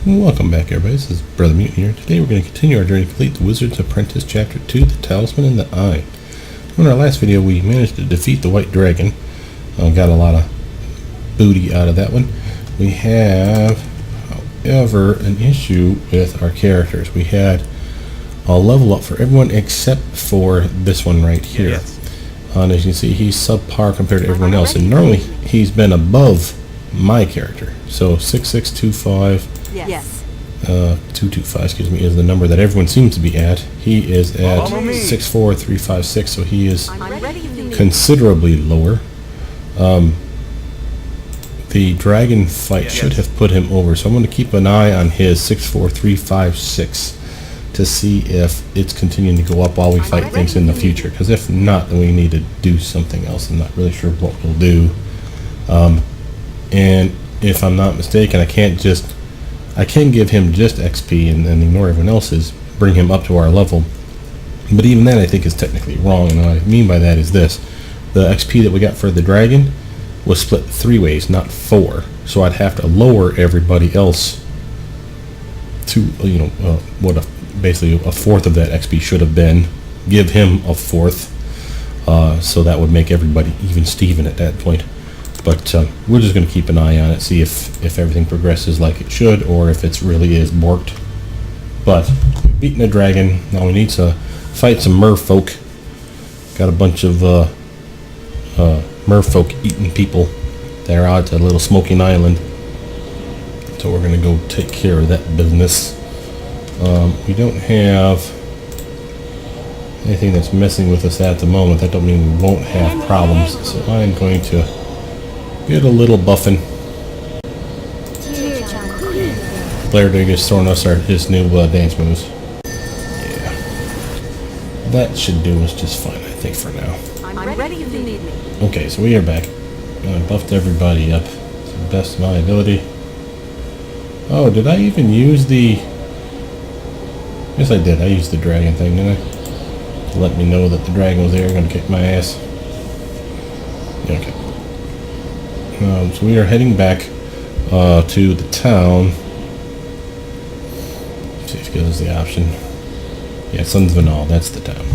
Welcome back, everybody. This is Brothermutant here. Today we're going to continue our journey to complete the Wizard's Apprentice Chapter 2, the Talisman the Eye. In our last video, we managed to defeat the White Dragon. Got a lot of booty out of that one. We have, however, an issue with our characters. We had a level up for everyone except for this one right here. Yes. And as you can see, he's subpar compared to everyone else. And normally, he's been above my character. So 6625. Yes. 225, excuse me, is the number that everyone seems to be at. He is at 64356, so he is considerably lower. The dragon fight should have put him over, so I'm going to keep an eye on his 64356 to see if it's continuing to go up while we fight things in the future, because if not, then we need to do something else. I'm not really sure what we'll do. And if I'm not mistaken, I can give him just XP and then ignore everyone else's, bring him up to our level. But even that I think is technically wrong, and what I mean by that is this. The XP that we got for the dragon was split 3 ways, not 4. So I'd have to lower everybody else to, basically a fourth of that XP should have been. Give him a fourth, so that would make everybody even Steven at that point. But we're just going to keep an eye on it, see if everything progresses like it should, or if it really is borked. But we've beaten a dragon. Now we need to fight some merfolk. Got a bunch of merfolk-eating people that are out at a little smoking island. So we're going to go take care of that business. We don't have anything that's messing with us at the moment. That don't mean we won't have problems. So I'm going to get a little buffing. Blair Dig is throwing us his new dance moves. Yeah. That should do us just fine, I think, for now. I'm ready if you need me. Okay, so we are back. I buffed everybody up to the best of my ability. Oh, did I even use the... Yes, I did. I used the dragon thing, didn't I? To let me know that the dragon was there, going to kick my ass. Yeah, okay. So we are heading back to the town. Let's see if it gives us the option. Yeah, Sons of Vanal, that's the town.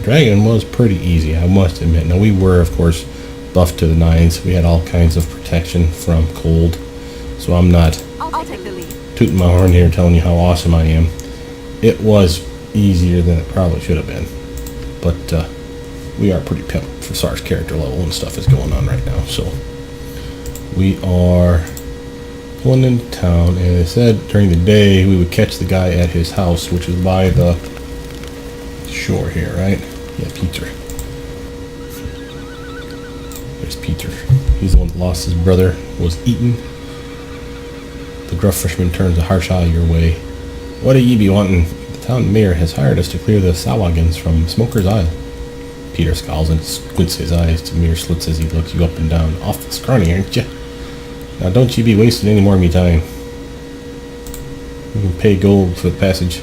Dragon was pretty easy, I must admit. Now we were, of course, buffed to the 9s. We had all kinds of protection from cold. So I'm not I'll take the lead. tooting my horn here telling you how awesome I am. It was easier than it probably should have been. But we are pretty pimped for SAR's character level and stuff is going on right now. So we are pulling into town, and it said during the day we would catch the guy at his house, which is by the shore here, right? Yeah, Peter. There's Peter. He's the one that lost his brother, was eaten. The gruff freshman turns a harsh eye your way. What do ye be wanting? The town mayor has hired us to clear the Sawagans from Smoker's Isle. Peter scowls and squints his eyes to mere slits as he looks you up and down. Awful scrawny, aren't you? Now don't you be wasting any more of me time. You can pay gold for the passage.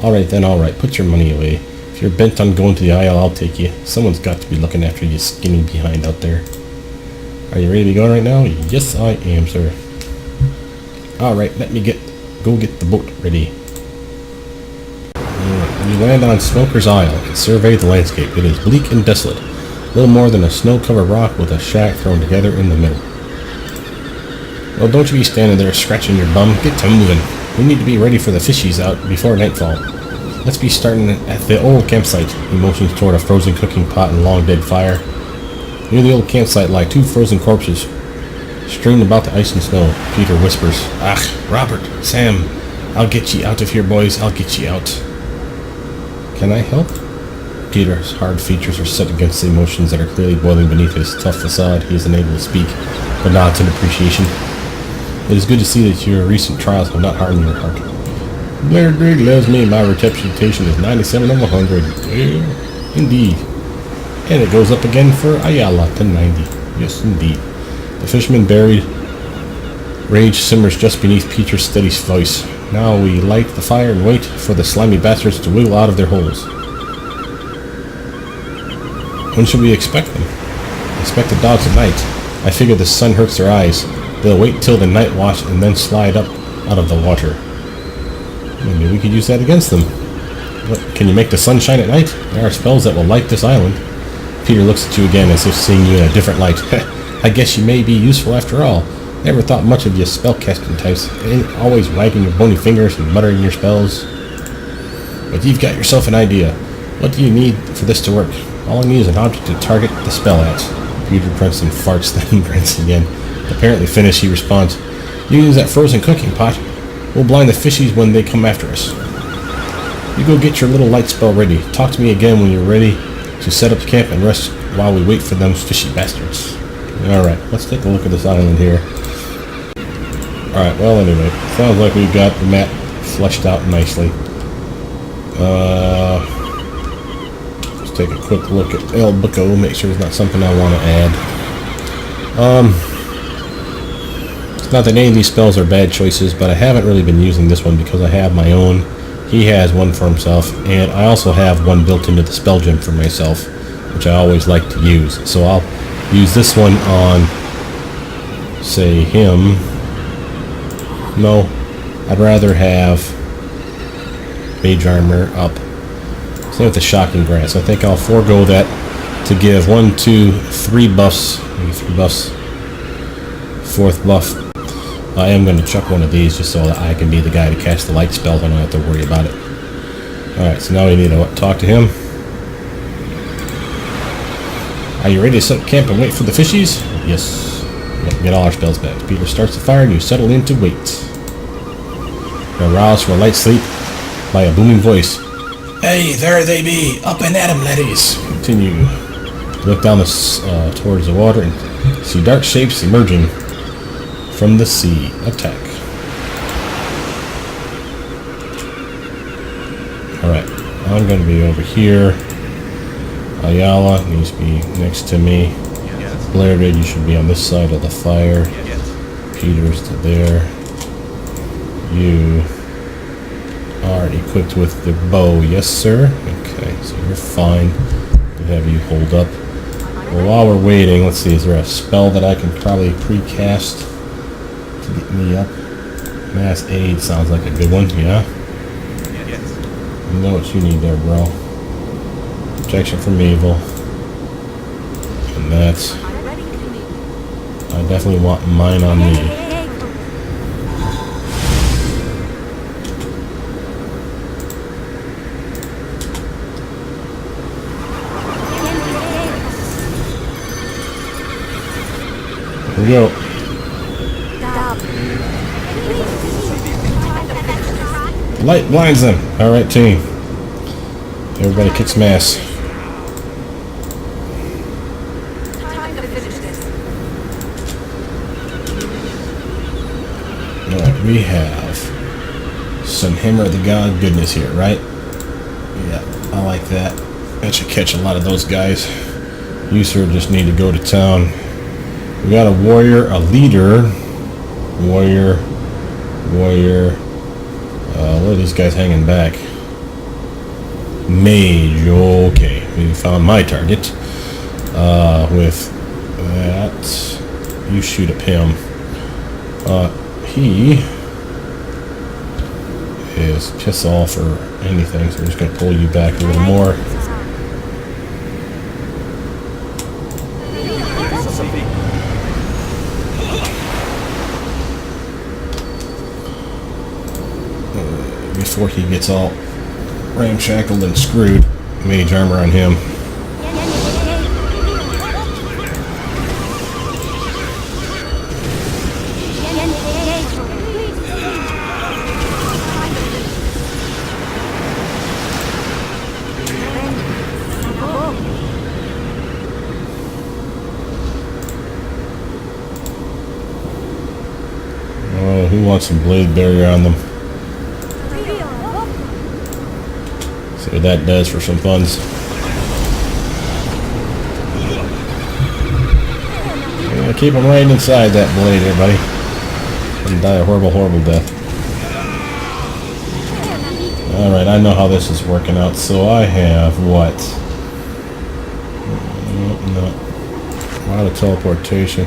Alright then, alright. Put your money away. If you're bent on going to the Isle, I'll take you. Someone's got to be looking after you skinny behind out there. Are you ready to go right now? Yes, I am, sir. Alright, let me go get the boat ready. You land on Smoker's Isle and survey the landscape. It is bleak and desolate. Little more than a snow-covered rock with a shack thrown together in the middle. Well, don't you be standing there scratching your bum. Get to moving. We need to be ready for the fishies out before nightfall. Let's be starting at the old campsite. He motions toward a frozen cooking pot and long dead fire. Near the old campsite lie 2 frozen corpses, strewn about the ice and snow. Peter whispers, "Ah, Robert, Sam, I'll get ye out of here, boys. I'll get ye out." Can I help? Peter's hard features are set against the emotions that are clearly boiling beneath his tough facade. He is unable to speak, but nods in appreciation. It is good to see that your recent trials have not hardened your heart. Blair Dig loves me. My reputation is 97 of 100. Yeah, indeed. And it goes up again for Ayala to 90. Yes, indeed. The fisherman buried. Rage simmers just beneath Peter's steady voice. Now we light the fire and wait for the slimy bastards to wiggle out of their holes. When should we expect them? Expect the dogs at night. I figure the sun hurts their eyes. They'll wait till the night watch and then slide up out of the water. Maybe we could use that against them. What, can you make the sun shine at night? There are spells that will light this island. Peter looks at you again as if seeing you in a different light. I guess you may be useful after all. Never thought much of you spellcasting types. Always wagging your bony fingers and muttering your spells. But you've got yourself an idea. What do you need for this to work? All I need is an object to target the spell at. Peter Princeton farts, then grins again. Apparently finished, he responds, You use that frozen cooking pot. We'll blind the fishies when they come after us. You go get your little light spell ready. Talk to me again when you're ready to set up camp and rest while we wait for them fishy bastards. Alright, let's take a look at this island here. Alright, well anyway, sounds like we've got the map fleshed out nicely. Let's take a quick look at El Bucco, make sure it's not something I want to add. It's not that any of these spells are bad choices, but I haven't really been using this one because I have my own. He has one for himself, and I also have one built into the spell gem for myself, which I always like to use. So I'll use this one on, say, him. No, I'd rather have Mage Armor up. Same with the Shocking Grass. I think I'll forego that to give 1, 2, 3 buffs. Maybe 3 buffs. 4th buff. I am going to chuck one of these just so that I can be the guy to cast the light spells. I don't have to worry about it. Alright, so now we need to talk to him. Are you ready to set up camp and wait for the fishies? Yes. Get all our spells back. Peter starts the fire and you settle in to wait. You're aroused from a light sleep by a booming voice. Hey, there they be! Up and at 'em, laddies! Continue. Look down towards the water and see dark shapes emerging from the sea. Attack. Alright, I'm going to be over here. Ayala needs to be next to me. Blairded, you should be on this side of the fire. Peter's to there. You are equipped with the bow, yes sir? Okay, so you're fine. We'll have you hold up. Well, while we're waiting, let's see, is there a spell that I can probably pre-cast to get me up? Mass Aid sounds like a good one, yeah? You know what you need there, bro. Protection from evil. And that's... I definitely want mine on me. Here we go. Light blinds them. Alright, team. Everybody kicks some ass. Alright, we have some Hammer of the God goodness here, right? Yeah, I like that. That should catch a lot of those guys. You, sir, just need to go to town. We got a warrior, a leader. Warrior. Where are these guys hanging back? Mage, okay. We found my target. With that, you shoot at him. He is piss off or anything, so we're just going to pull you back a little more. Before he gets all ramshackled and screwed, Mage Armor on him. Oh, who wants some blade barrier on them? See what that does for some funds. Yeah, keep them right inside that blade there, buddy. And die a horrible, horrible death. Alright, I know how this is working out. So I have what? No. A lot of teleportation.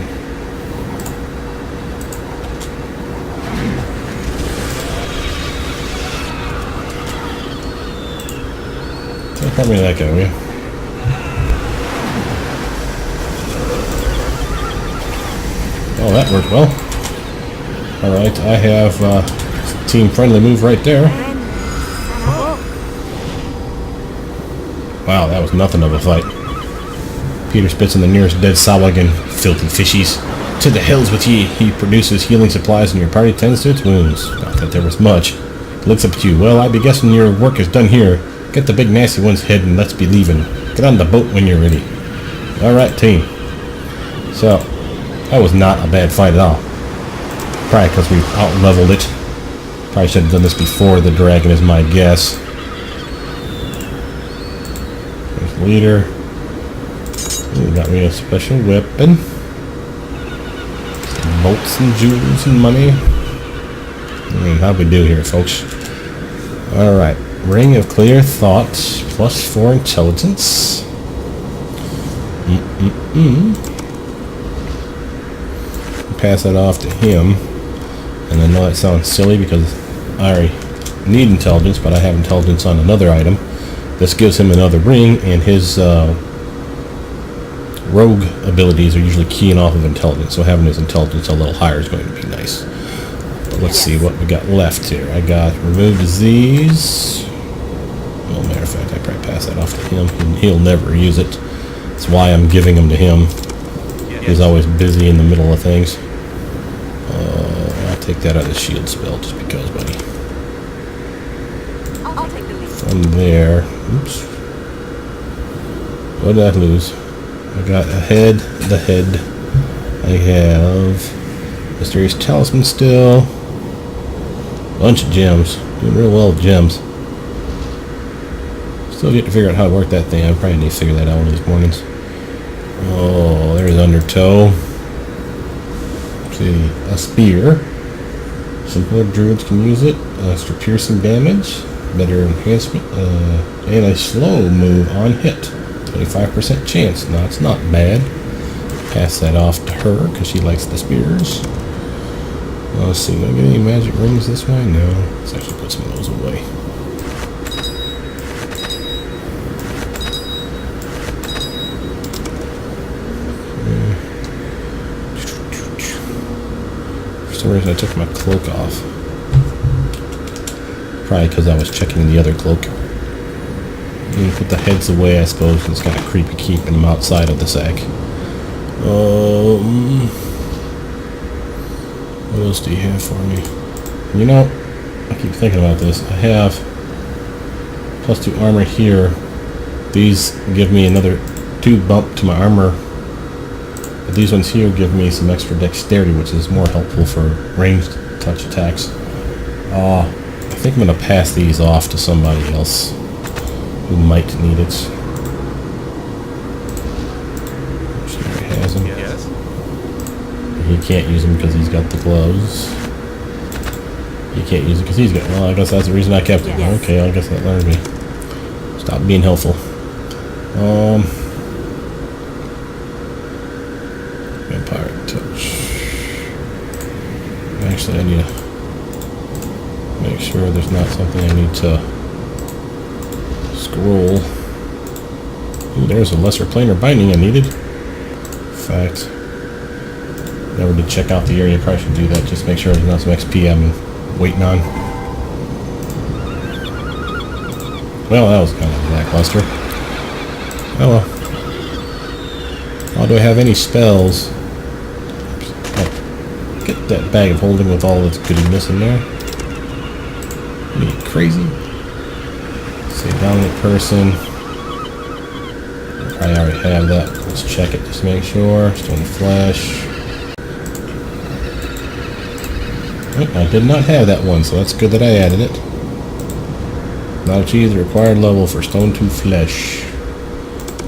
Help me to that guy, will you? Oh, that worked well. Alright, I have team friendly move right there. Wow, that was nothing of a fight. Peter spits in the nearest dead Sawagan. Filthy fishies. To the hills with ye. He produces healing supplies and your party tends to its wounds. Not that there was much. Looks up at you. Well, I be guessing your work is done here. Get the big nasty one's head and let's be leaving. Get on the boat when you're ready. Alright, team. So, that was not a bad fight at all. Probably because we out-leveled it. Probably should have done this before the dragon is my guess. There's leader. Ooh, got me a special weapon. Some bolts and jewels and money. How'd we do here, folks? Alright. Ring of Clear Thought. +4 intelligence. Pass that off to him. And I know that sounds silly because I already need intelligence, but I have intelligence on another item. This gives him another ring, and his rogue abilities are usually keying off of intelligence, so having his intelligence a little higher is going to be nice. But let's see what we got left here. I got remove disease. Well, matter of fact, I probably pass that off to him. He'll never use it. That's why I'm giving them to him. He's always busy in the middle of things. I'll take that out of the shield spell just because, buddy. I'll take the lead. From there, oops. What did I lose? I got the head. I have Mysterious Talisman still. Bunch of gems. Doing real well with gems. Still get to figure out how to work that thing. I probably need to figure that out one of these mornings. Oh, there's Undertow. See, a spear. Simpler druids can use it. Extra piercing damage. Better enhancement. And a slow move on hit. 25% chance. No, it's not bad. Pass that off to her because she likes the spears. Let's see, do I get any magic rings this way? No. Let's actually put some of those away. For some reason I took my cloak off. Probably because I was checking the other cloak. And put the heads away, I suppose. It's kind of creepy keeping them outside of the sack. What else do you have for me? You know, I keep thinking about this. I have +2 armor here. These give me another 2 bump to my armor. But these ones here give me some extra dexterity, which is more helpful for ranged touch attacks. I think I'm going to pass these off to somebody else who might need it. He has them. Yes. He can't use them because he's got the gloves. He can't use it because he's got... Well, I guess that's the reason I kept it. Yes. Okay, I guess that learned me. Stop being helpful. Vampire touch. Actually, I need to make sure there's not something I need to scroll. Ooh, there's a lesser planar binding I needed. In fact, never did check out the area. Probably should do that. Just make sure there's not some XP I'm waiting on. Well, that was kind of lackluster. Oh well. Oh, do I have any spells? Oh, get that bag of holding with all its goodness in there. Are you crazy? Say dominant person. I already have that. Let's check it just to make sure. Stone flesh. Oh, I did not have that one, so that's good that I added it. Not achieved the required level for Stone to Flesh.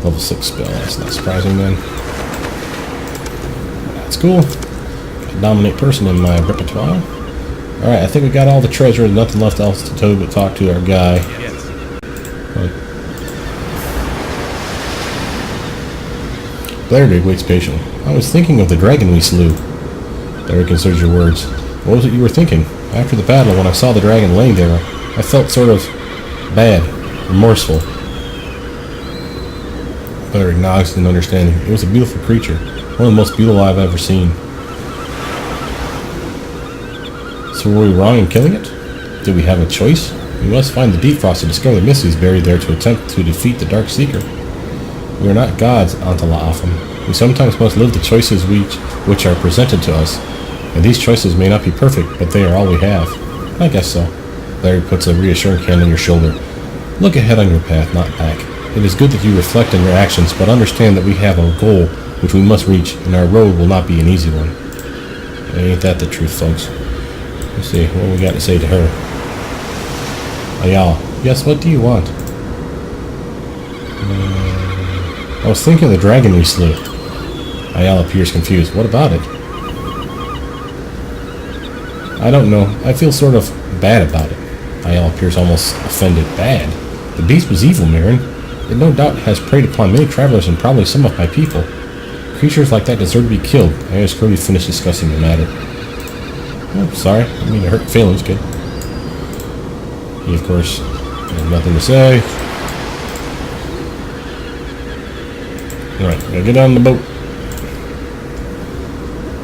Level 6 spell. That's not surprising then. That's cool. Got dominate person in my repertoire. Alright, I think we got all the treasure. There's nothing left else to do but talk to our guy. Yes. Clarity waits patiently. I was thinking of the dragon we slew. There considers your words. What was it you were thinking? After the battle, when I saw the dragon laying there, I felt sort of bad, remorseful. better acknowledged than understanding. It was a beautiful creature, one of the most beautiful I've ever seen. So were we wrong in killing it? Did we have a choice? We must find the Deep Frost to discover the mysteries buried there to attempt to defeat the Dark Seeker. We are not gods, Antala'afim. We sometimes must live the choices which are presented to us, and these choices may not be perfect, but they are all we have. I guess so. Larry puts a reassuring hand on your shoulder. Look ahead on your path, not back. It is good that you reflect on your actions, but understand that we have a goal which we must reach, and our road will not be an easy one. Ain't that the truth, folks? Let's see, what we got to say to her? Ayala, yes, what do you want? I was thinking of the dragon we slew. Ayala appears confused. What about it? I don't know. I feel sort of bad about it. Ayala appears almost offended. Bad? The beast was evil, Mirren. It no doubt has preyed upon many travelers and probably some of my people. Creatures like that deserve to be killed. I just couldn't finish discussing the matter. Oh, sorry. I mean, it hurt your feelings. Good. He, of course, had nothing to say. Alright, gotta get on the boat.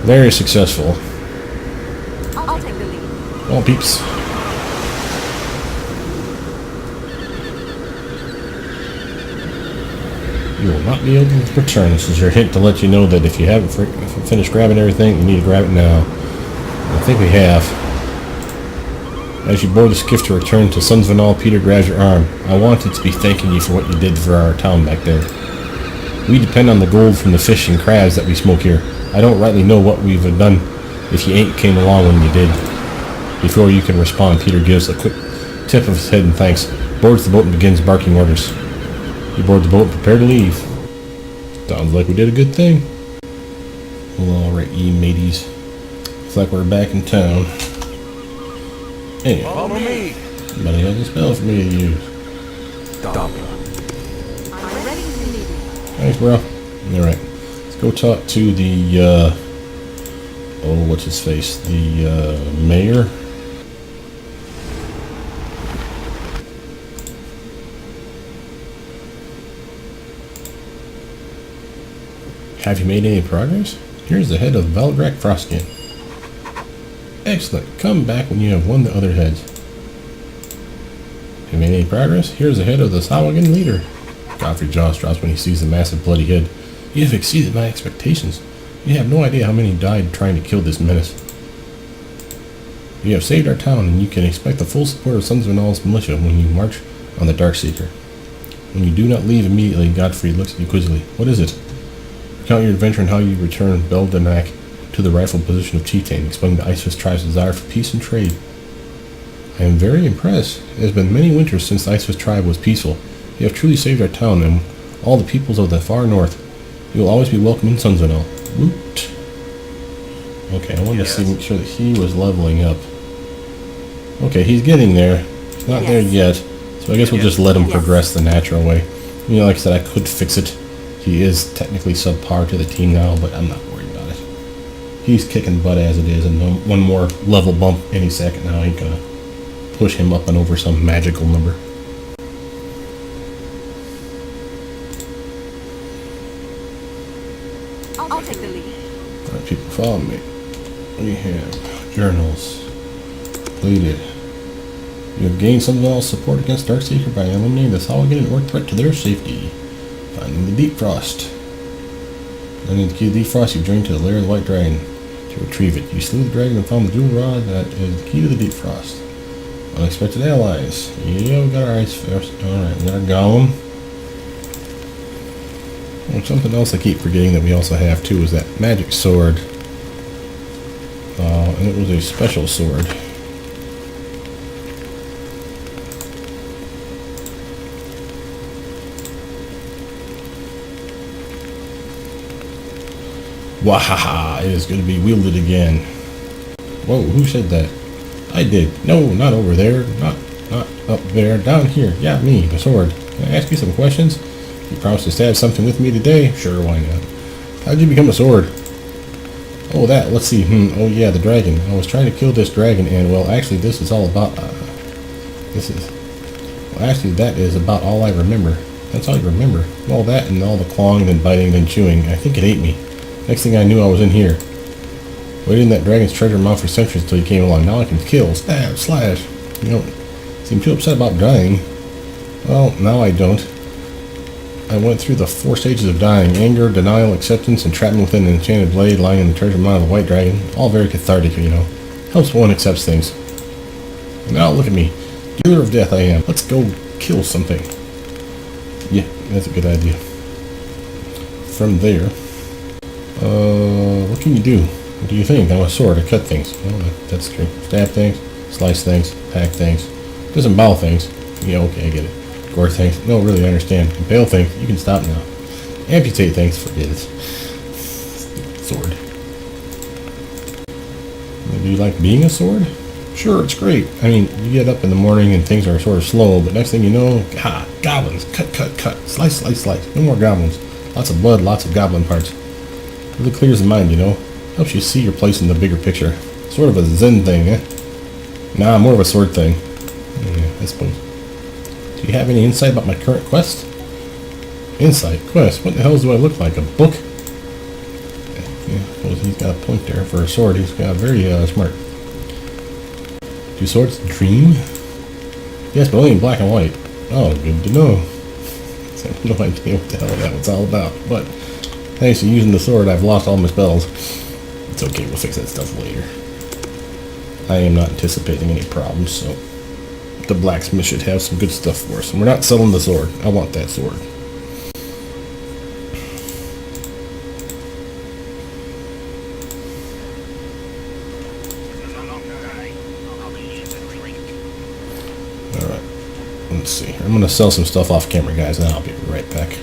Very successful. I'll take the lead. Well, peeps. You will not be able to return. This is your hint to let you know that if you haven't finished grabbing everything, you need to grab it now. I think we have. As you board the skiff to return to Sunsvanal, Peter grabs your arm. I wanted to be thanking you for what you did for our town back there. We depend on the gold from the fish and crabs that we smoke here. I don't rightly know what we've done if you ain't came along when you did. Before you can respond, Peter gives a quick tip of his head and thanks, boards the boat and begins barking orders. You board the boat and prepare to leave. Sounds like we did a good thing. Well, alright, ye mateys. Looks like we're back in town. Anyway, Follow me. somebody has a spell for me to use. Stop. I'm ready if you need me. Thanks, bro. Alright, let's go talk to the, oh, what's his face? The, mayor? Have you made any progress? Here's the head of Valgrak Frostkin. Excellent. Come back when you have won the other heads. Have you made any progress? Here's the head of the Sawagan leader. Godfrey's jaw drops when he sees the massive bloody head. You have exceeded my expectations. You have no idea how many died trying to kill this menace. You have saved our town, and you can expect the full support of Sunsvanal's militia when you march on the Darkseeker. When you do not leave immediately, Godfrey looks at you quizzically. What is it? Recount your adventure and how you returned Beldenak to the rightful position of chieftain, explaining the Icefist tribe's desire for peace and trade. I am very impressed. It has been many winters since the Icefist tribe was peaceful. You have truly saved our town and all the peoples of the far north. You will always be welcome in Sunsvanal. Woot. Okay, I wanted to make sure that he was leveling up. Okay, he's getting there. He's not there yet, so I guess we'll just let him progress the natural way. You know, like I said, I could fix it. He is technically subpar to the team now, but I'm not worried about it. He's kicking butt as it is, and one more level bump any second now ain't gonna push him up and over some magical number. I'll take the lead. Alright, people, follow me. We have journals. Completed. You have gained Sunsvanal's support against Darkseeker by eliminating the Sawagan or threat to their safety. Finding the Deep Frost. Finding the key to the Deep Frost, you journey to the lair of the White Dragon to retrieve it. You slew the dragon and found the jewel rod that is the key to the Deep Frost. Unexpected allies. Yeah, we got our ice first. Alright, we got our golem. And something else I keep forgetting that we also have too is that magic sword. And it was a special sword. Wahaha! It is going to be wielded again. Whoa, who said that? I did. No, not over there. Not up there. Down here. Yeah, me, the sword. Can I ask you some questions? You promised to stab something with me today? Sure, why not? How'd you become a sword? Oh, that. Let's see. Oh, yeah, the dragon. I was trying to kill this dragon, and, well, actually, this is all about... Well, actually, that is about all I remember. That's all you remember. All that and all the clawing and biting and chewing. I think it ate me. Next thing I knew, I was in here. Waited in that dragon's treasure mouth for centuries until he came along. Now I can kill, stab, slash. You don't seem too upset about dying. Well, now I don't. I went through the 4 stages of dying. Anger, denial, acceptance, entrapment within an enchanted blade lying in the treasure mouth of a white dragon. All very cathartic, you know. Helps one accepts things. Now look at me. Dealer of death I am. Let's go kill something. Yeah, that's a good idea. From there, what can you do? What do you think? I'm a sword. I cut things. Well, that's true. Stab things, slice things, hack things, disembowel things. Yeah, okay, I get it. Gore things. No, really, I understand. Impale things. You can stop now. Amputate things. Forget it. Sword. Do you like being a sword? Sure, it's great. I mean, you get up in the morning and things are sort of slow, but next thing you know, goblins. Cut, cut, cut. Slice, slice, slice. No more goblins. Lots of blood, lots of goblin parts. Really clears the mind, you know. Helps you see your place in the bigger picture. Sort of a zen thing, eh? Nah, more of a sword thing. Yeah, I suppose. Do you have any insight about my current quest? Insight? Quest? What the hell do I look like? A book? Yeah, I suppose he's got a point there for a sword. He's got very smart. Do swords dream? Yes, but only in black and white. Oh, good to know. I have no idea what the hell that was all about. But thanks to using the sword, I've lost all my spells. It's okay, we'll fix that stuff later. I am not anticipating any problems, so the blacksmith should have some good stuff for us. And we're not selling the sword. I want that sword. Alright, let's see. I'm going to sell some stuff off camera, guys, and I'll be right back.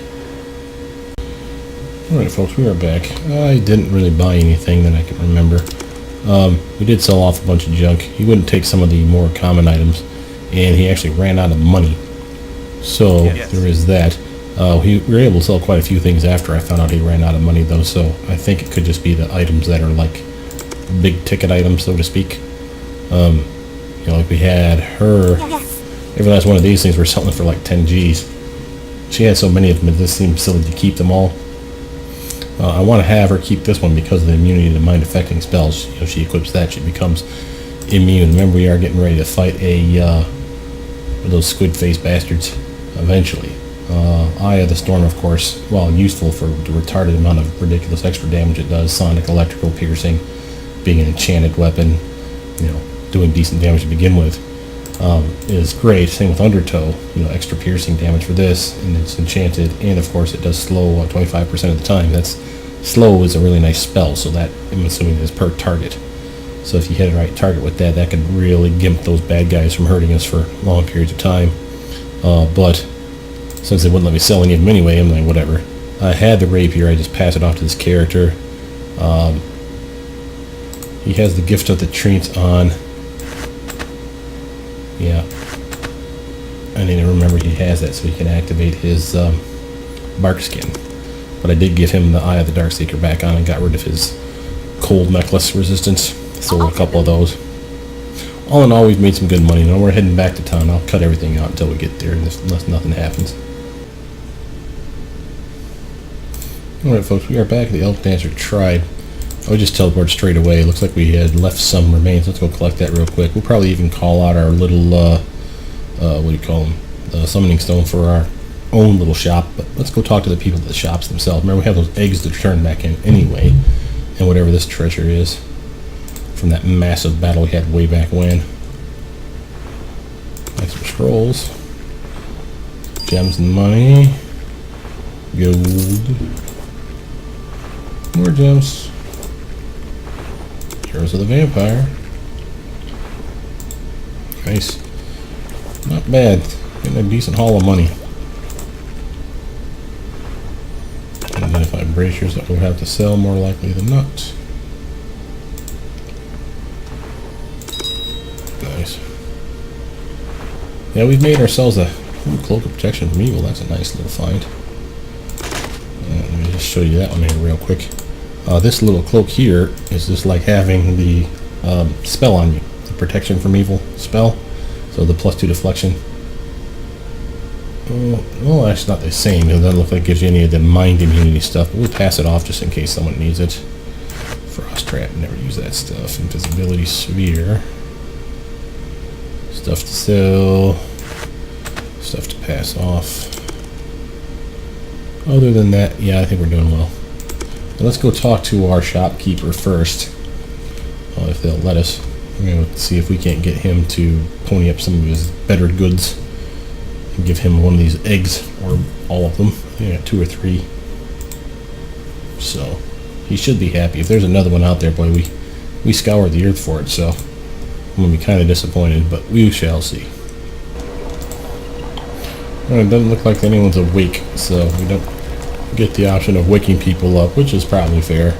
Alright, folks, we are back. I didn't really buy anything that I can remember. We did sell off a bunch of junk. He wouldn't take some of the more common items, and he actually ran out of money. So, yes. There is that. We were able to sell quite a few things after I found out he ran out of money, though, so I think it could just be the items that are like big ticket items, so to speak. You know, like we had her. Every last one of these things we're selling for like 10 G's. She had so many of them, it just seemed silly to keep them all. I want to have her keep this one because of the immunity to mind-affecting spells. You know, she equips that, she becomes immune. Remember, we are getting ready to fight those squid-faced bastards eventually. Eye of the Storm, of course, while useful for the retarded amount of ridiculous extra damage it does, sonic, electrical, piercing, being an enchanted weapon, you know, doing decent damage to begin with, is great. Same with Undertow, you know, extra piercing damage for this, and it's enchanted, and of course it does slow 25% of the time. That's slow is a really nice spell, so that I'm assuming is per target. So if you hit a right target with that, that can really gimp those bad guys from hurting us for long periods of time. But since they wouldn't let me sell any of them anyway, I'm like, whatever. I had the rapier, I just passed it off to this character. He has the gift of the treat on. Yeah. I need to remember he has that so he can activate his bark skin. But I did give him the Eye of the Darkseeker back on and got rid of his cold necklace resistance. Sold a couple of those. All in all, we've made some good money. Now we're heading back to town. I'll cut everything out until we get there, unless nothing happens. Alright, folks, we are back at the Elk Dancer Tribe. I would just teleport straight away. Looks like we had left some remains. Let's go collect that real quick. We'll probably even call out our little, what do you call them? The summoning stone for our own little shop. But let's go talk to the people at the shops themselves. Remember, we have those eggs to turn back in anyway. And whatever this treasure is from that massive battle we had way back when. Extra scrolls. Gems and money. Gold. More gems. Heroes of the Vampire. Nice. Not bad. Getting a decent haul of money. Identify bracers that we'll have to sell more likely than not. Nice. Yeah, we've made ourselves a cloak of protection from evil. That's a nice little find. Let me just show you that one here real quick. This little cloak here is just like having the spell on you, the protection from evil spell. So the +2 deflection. Well, actually not the same. It doesn't look like it gives you any of the mind immunity stuff, but we'll pass it off just in case someone needs it. Frost Trap, never use that stuff. Invisibility Sphere. Stuff to sell. Stuff to pass off. Other than that, yeah, I think we're doing well. Now let's go talk to our shopkeeper first. If they'll let us. We're going to see if we can't get him to pony up some of his better goods. And give him one of these eggs, or all of them. I think I got 2 or 3. So, he should be happy. If there's another one out there, boy, we scoured the earth for it, so I'm going to be kind of disappointed, but we shall see. Well, it doesn't look like anyone's awake, so we don't get the option of waking people up, which is probably fair.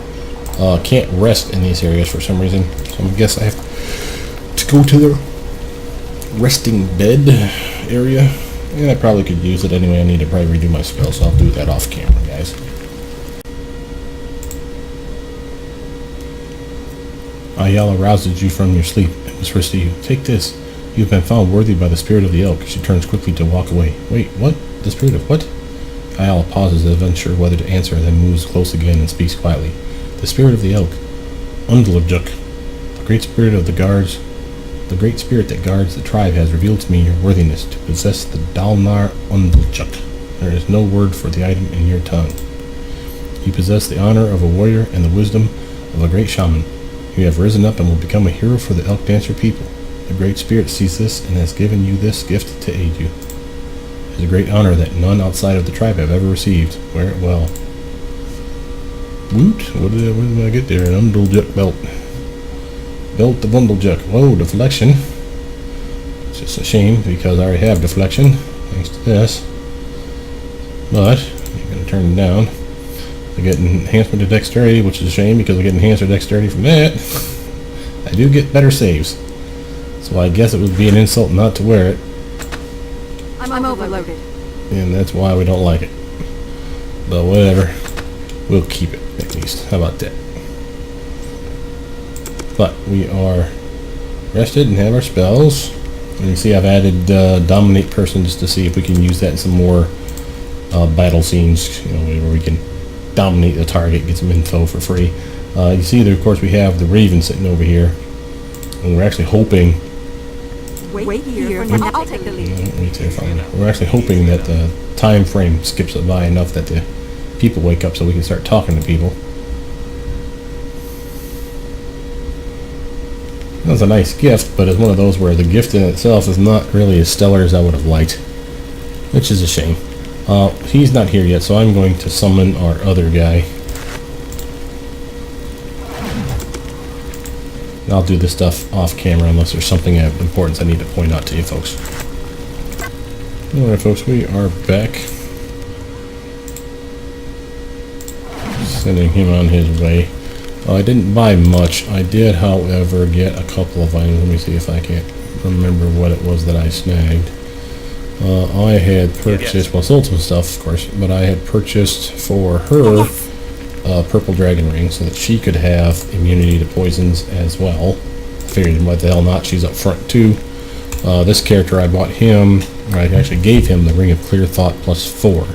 Can't rest in these areas for some reason, so I guess I have to go to the resting bed area. And I probably could use it anyway. I need to probably redo my spell, so I'll do that off camera, guys. Ayala rouses you from your sleep and whispers to you, "Take this. You have been found worthy by the spirit of the elk." She turns quickly to walk away. "Wait, what? The spirit of what?" Ayala pauses, unsure whether to answer, then moves close again and speaks quietly. "The spirit of the elk. Undlajuk. The great spirit of the guards. The great spirit that guards the tribe has revealed to me your worthiness to possess the Dalnar Undlajuk. There is no word for the item in your tongue. You possess the honor of a warrior and the wisdom of a great shaman. You have risen up and will become a hero for the elk dancer people. The great spirit sees this and has given you this gift to aid you. It is a great honor that none outside of the tribe have ever received. Wear it well." Woot! What did I get there? An Undlajuk belt. Belt of Undlajuk. Whoa, deflection. It's just a shame because I already have deflection thanks to this. But I'm going to turn it down. I get enhancement to dexterity, which is a shame because I get enhanced to dexterity from that. I do get better saves. So I guess it would be an insult not to wear it. I'm overloaded. And that's why we don't like it. But whatever. We'll keep it, at least. How about that? But we are rested and have our spells. And you see I've added Dominate Person just to see if we can use that in some more battle scenes. You know, where we can dominate the target, get some info for free. You see that, of course, we have the Raven sitting over here. And we're actually hoping... Wait here for now. I'll take the lead. Wait there, fine. We're actually hoping that the time frame skips it by enough that the people wake up so we can start talking to people. That was a nice gift, but it's one of those where the gift in itself is not really as stellar as I would have liked, which is a shame. He's not here yet, so I'm going to summon our other guy. And I'll do this stuff off camera unless there's something of importance I need to point out to you folks. Alright folks, we are back. Sending him on his way. I didn't buy much. I did, however, get a couple of items. Let me see if I can't remember what it was that I snagged. I had purchased, well, sold some stuff, of course, but I had purchased for her purple dragon ring so that she could have immunity to poisons as well. Figured, what the hell not, she's up front too. This character, I bought him, or I actually gave him the Ring of Clear Thought +4.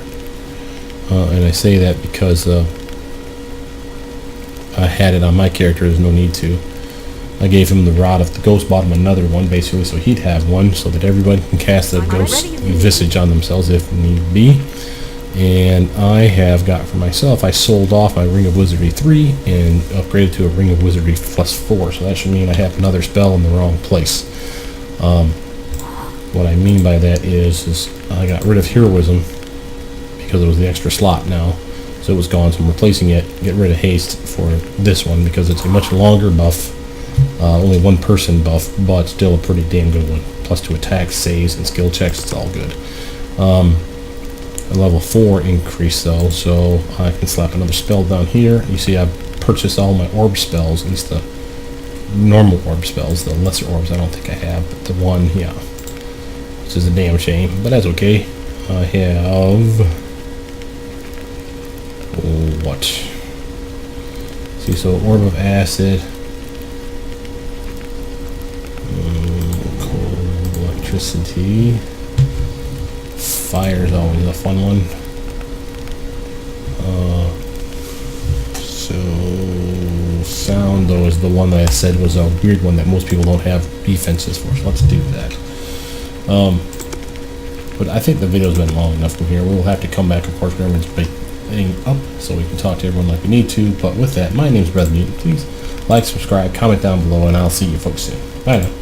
And I say that because I had it on my character, there's no need to. I gave him the Rod of the Ghost, bought him another one basically so he'd have one so that everybody can cast the ghost visage on themselves if need be. And I have got for myself, I sold off my Ring of Wizardry 3 and upgraded to a Ring of Wizardry +4, so that should mean I have another spell in the wrong place. What I mean by that is I got rid of Heroism because it was the extra slot now. So it was gone, so I'm replacing it, get rid of Haste for this one because it's a much longer buff, only one person buff, but still a pretty damn good one. +2 attacks, saves, and skill checks, it's all good. A level 4 increase though, so I can slap another spell down here. You see I've purchased all my orb spells, at least the normal orb spells, the lesser orbs I don't think I have, but the one, yeah. Which is a damn shame, but that's okay. I have... what? See, so Orb of Acid, Cold Electricity, fire is always a fun one. So sound though is the one that I said was a weird one that most people don't have defenses for. So let's do that. But I think the video's been long enough from here. We'll have to come back, of course, when everyone's getting up, so we can talk to everyone like we need to. But with that, my name's Brothermutant. Please like, subscribe, comment down below, and I'll see you folks soon. Bye now.